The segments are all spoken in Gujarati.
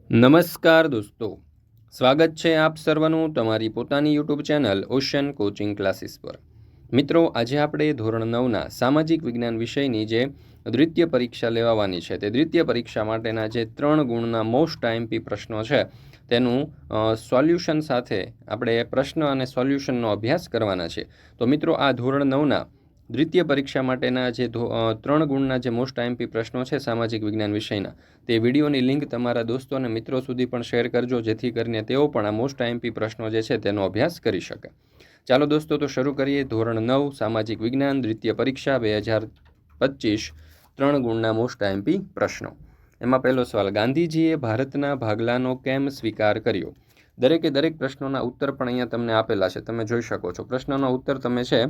નમસ્કાર દોસ્તો, સ્વાગત છે આપ સર્વનું તમારી પોતાની YouTube channel ocean coaching classes પર। મિત્રો, આજે આપણે ધોરણ 9ના સામાજિક વિજ્ઞાન વિષયની જે દ્વિતીય પરીક્ષા લેવાની છે તે દ્વિતીય પરીક્ષા માટેના જે 3 ગુણના મોસ્ટ આઈએમપી પ્રશ્નો છે તેનું સોલ્યુશન સાથે આપણે પ્રશ્ન અને સોલ્યુશનનો અભ્યાસ કરવાના છે। તો મિત્રો, આ ધોરણ 9ના દ્વિતીય પરીક્ષા માટેના જે 3 ગુણના જે મોસ્ટ આઈએમપી પ્રશ્નો છે સામાજિક વિજ્ઞાન વિષયના, તે વિડીયોની લિંક તમારા દોસ્તો અને મિત્રો સુધી પણ શેર કરજો, જેથી કરીને તેઓ પણ આ મોસ્ટ આઈએમપી પ્રશ્નો જે છે તેનો અભ્યાસ કરી શકે। ચાલો દોસ્તો, તો શરૂ કરીએ। ધોરણ 9 સામાજિક વિજ્ઞાન દ્વિતીય પરીક્ષા 2025 3 ગુણના મોસ્ટ આઈએમપી પ્રશ્નો। એમાં પહેલો સવાલ, ગાંધીજીએ ભારતના ભાગલાનો કેમ સ્વીકાર કર્યો? દરેક પ્રશ્નોના ઉત્તર પણ અહીંયા તમને આપેલા છે, તમે જોઈ શકો છો। પ્રશ્નનો ઉત્તર તમે છે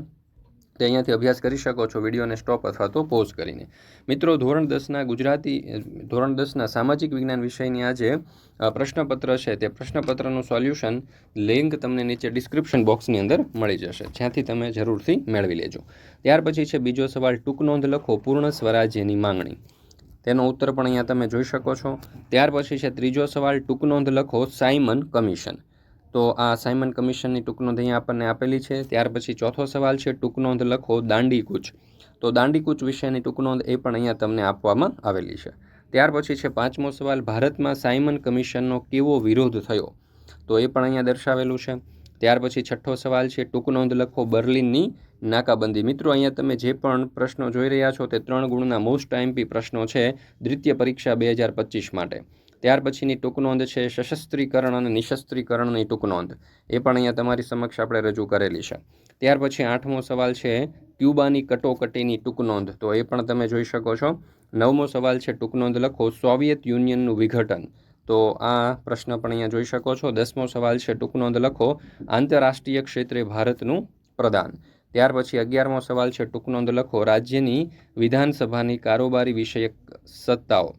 તે અહીંયાથી અભ્યાસ કરી શકો છો વિડીયોને સ્ટોપ અથવા તો પોઝ કરીને। મિત્રો, ધોરણ 10ના સામાજિક વિજ્ઞાન વિષયની આ જે પ્રશ્નપત્ર છે તે પ્રશ્નપત્રનું સોલ્યુશન લિંક તમને નીચે ડિસ્ક્રિપ્શન બોક્સની અંદર મળી જશે, જ્યાંથી તમે જરૂરથી મેળવી લેજો। ત્યાર પછી છે બીજો સવાલ, ટૂંક નોંધ લખો પૂર્ણ સ્વરાજ્યની માંગણી। તેનો ઉત્તર પણ અહીંયા તમે જોઈ શકો છો। ત્યાર પછી છે ત્રીજો સવાલ, ટૂંક નોંધ લખો સાયમન કમિશન। તો આ સાયમન કમિશનની ટૂંક નોંધ અહીંયા આપણને આપેલી છે। ત્યાર પછી ચોથો સવાલ છે, ટૂંક નોંધ લખો દાંડીકૂચ। તો દાંડીકૂચ વિશેની ટૂંક નોંધ એ પણ અહીંયા તમને આપવામાં આવેલી છે। ત્યાર પછી છે પાંચમો સવાલ, ભારતમાં સાયમન કમિશનનો કેવો વિરોધ થયો? તો એ પણ અહીંયા દર્શાવેલું છે। ત્યાર પછી છઠ્ઠો સવાલ છે, ટૂંક નોંધ લખો બર્લિનની નાકાબંધી। મિત્રો, અહીંયા તમે જે પણ પ્રશ્નો જોઈ રહ્યા છો તે 3 ગુણના મોસ્ટ આઈએમપી પ્રશ્નો છે દ્વિતીય પરીક્ષા 2025 માટે। ત્યાર પછીની ટૂંક નોંધ છે સશસ્ત્રીકરણ અને નિશસ્ત્રીકરણની ટૂંક નોંધ, એ પણ અહીંયા તમારી સમક્ષ આપણે રજૂ કરેલી છે। ત્યાર પછી 8મો સવાલ છે ક્યુબાની કટોકટીની ટૂંક નોંધ, તો એ પણ તમે જોઈ શકો છો। 9મો સવાલ છે, ટૂંક નોંધ લખો સોવિયત યુનિયનનું વિઘટન। તો આ પ્રશ્ન પણ અહીંયા જોઈ શકો છો। 10મો સવાલ છે, ટૂંક નોંધ લખો આંતરરાષ્ટ્રીય ક્ષેત્રે ભારતનું પ્રદાન। ત્યાર પછી 11મો સવાલ છે, ટૂંક નોંધ લખો રાજ્યની વિધાનસભાની કારોબારી વિષયક સત્તાઓ।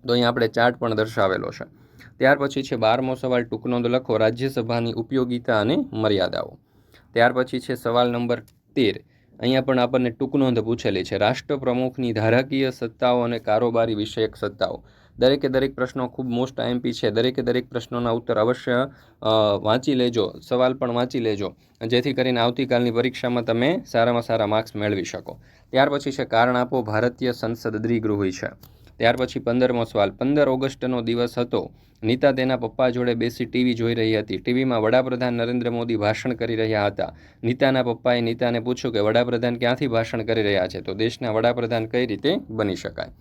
તો અહીંયા આપણે ચાર્ટ પણ દર્શાવેલો છે। ત્યાર પછી છે 12મો સવાલ, ટૂંક નોંધ લખો રાજ્યસભાની ઉપયોગિતા અને મર્યાદાઓ। ત્યાર પછી છે સવાલ નંબર 13, અહીંયા પણ આપણને ટૂંક નોંધ પૂછેલી છે રાષ્ટ્રપ્રમુખની ધારાકીય સત્તાઓ અને કારોબારી વિષયક સત્તાઓ। દરેક પ્રશ્નો ખૂબ મોસ્ટ આઈએમપી છે। દરેક પ્રશ્નોના ઉત્તર અવશ્ય વાંચી લેજો, સવાલ પણ વાંચી લેજો, જેથી કરીને આવતીકાલની પરીક્ષામાં તમે સારામાં સારા માર્ક્સ મેળવી શકો। ત્યાર પછી છે કારણ આપો ભારતીય સંસદ દ્વિગૃહી છે। ત્યાર પછી 15મો સવાલ, 15 ઓગસ્ટનો દિવસ હતો, નીતા તેના પપ્પા જોડે બેસી ટીવી જોઈ રહી હતી। ટીવીમાં વડાપ્રધાન નરેન્દ્ર મોદી ભાષણ કરી રહ્યા હતા। નીતાના પપ્પાએ નીતાને પૂછ્યું કે વડાપ્રધાન ક્યાંથી ભાષણ કરી રહ્યા છે, તો દેશના વડાપ્રધાન કઈ રીતે બની શકાય।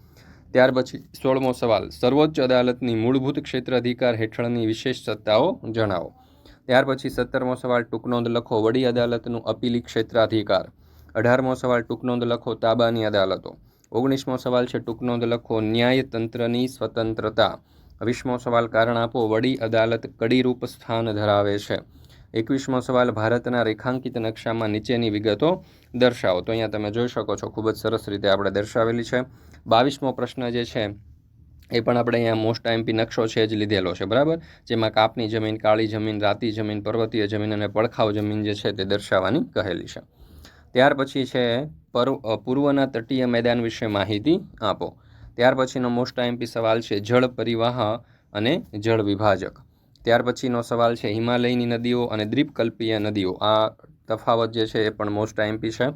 ત્યાર પછી 16મો સવાલ, સર્વોચ્ચ અદાલતની મૂળભૂત ક્ષેત્ર અધિકાર હેઠળની વિશેષ સત્તાઓ જણાવો। ત્યાર પછી 17મો સવાલ, ટૂંક નોંધ લખો વડી અદાલતનું અપીલી ક્ષેત્રાધિકાર। 18મો સવાલ, ટૂંક નોંધ લખો તાબાની અદાલતો। 19મો સવાલ છે, ટૂંક નોંધ લખો ન્યાયતંત્રની સ્વતંત્રતા। 20મો સવાલ, કારણ આપો વડી અદાલત કડીરૂપ સ્થાન ધરાવે છે। 21મો સવાલ, ભારતના રેખાંકિત નકશામાં નીચેની વિગતો દર્શાવો। તો અહીંયા તમે જોઈ શકો છો, ખૂબ જ સરસ રીતે આપણે દર્શાવેલી છે। 22મો પ્રશ્ન જે છે એ પણ આપણે અહીંયા મોસ્ટ આઈએમપી નકશો છે જ લીધેલો છે, બરાબર, જેમાં કાપની જમીન, કાળી જમીન, રાતી જમીન, પર્વતીય જમીન અને પડખાવ જમીન જે છે તે દર્શાવવાની કહેલી છે। ત્યાર પછી છે પૂર્વના તટીય મેદાન વિશે માહિતી આપો। ત્યાર પછીનો મોસ્ટ આઈએમપી સવાલ છે જળ પરિવાહ અને જળ વિભાજક। ત્યાર પછીનો સવાલ છે હિમાલયની નદીઓ અને દ્વીપકલ્પીય નદીઓ, આ તફાવત જે છે એ પણ મોસ્ટ આઈએમપી છે।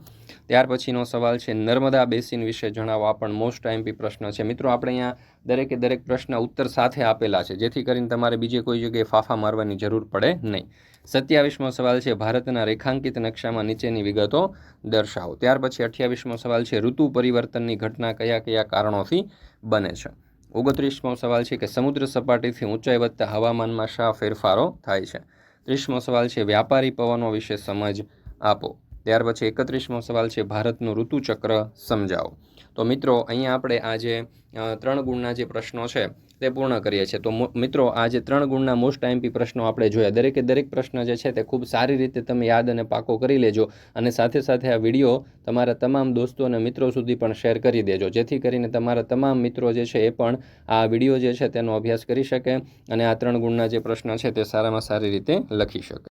ત્યાર પછીનો સવાલ છે નર્મદા બેસિન વિશે જણાવો, આ પણ મોસ્ટ આઈએમપી પ્રશ્ન છે। મિત્રો, આપણે અહીંયા દરેક પ્રશ્ન ઉત્તર સાથે આપેલા છે, જેથી કરીને તમારે બીજે કોઈ જગ્યાએ ફાફા મારવાની જરૂર પડે નહીં। 27મો સવાલ છે ભારતના રેખાંકિત નકશામાં નીચેની વિગતો દર્શાવો। ત્યાર પછી 28મો સવાલ છે ઋતુ પરિવર્તનની ઘટના કયા કારણોથી બને છે। 29મો સવાલ છે કે સમુદ્ર સપાટીથી ઊંચાઈ વધતા હવામાનમાં શા ફેરફારો થાય છે। 30મો સવાલ છે વ્યાપારી પવનો વિશે સમજ આપો। ત્યાર પછી 31મો સવાલ છે ભારતનું ઋતુચક્ર સમજાવો। તો મિત્રો, અહીંયા આપણે આ જે 3 ગુણના જે પ્રશ્નો છે તે પૂર્ણ કરીએ છીએ। તો મિત્રો, આ જે 3 ગુણના મોસ્ટ આઈએમપી પ્રશ્નો આપણે જોયા, દરેક પ્રશ્ન જે છે તે ખૂબ સારી રીતે તમે યાદ અને પાકો કરી લેજો, અને સાથે આ વિડીયો તમારા તમામ દોસ્તો અને મિત્રો સુધી પણ શેર કરી દેજો, જેથી કરીને તમારા તમામ મિત્રો જે છે એ પણ આ વિડીયો જે છે તેનો અભ્યાસ કરી શકે અને આ 3 ગુણના જે પ્રશ્ન છે તે સારામાં સારી રીતે લખી શકે।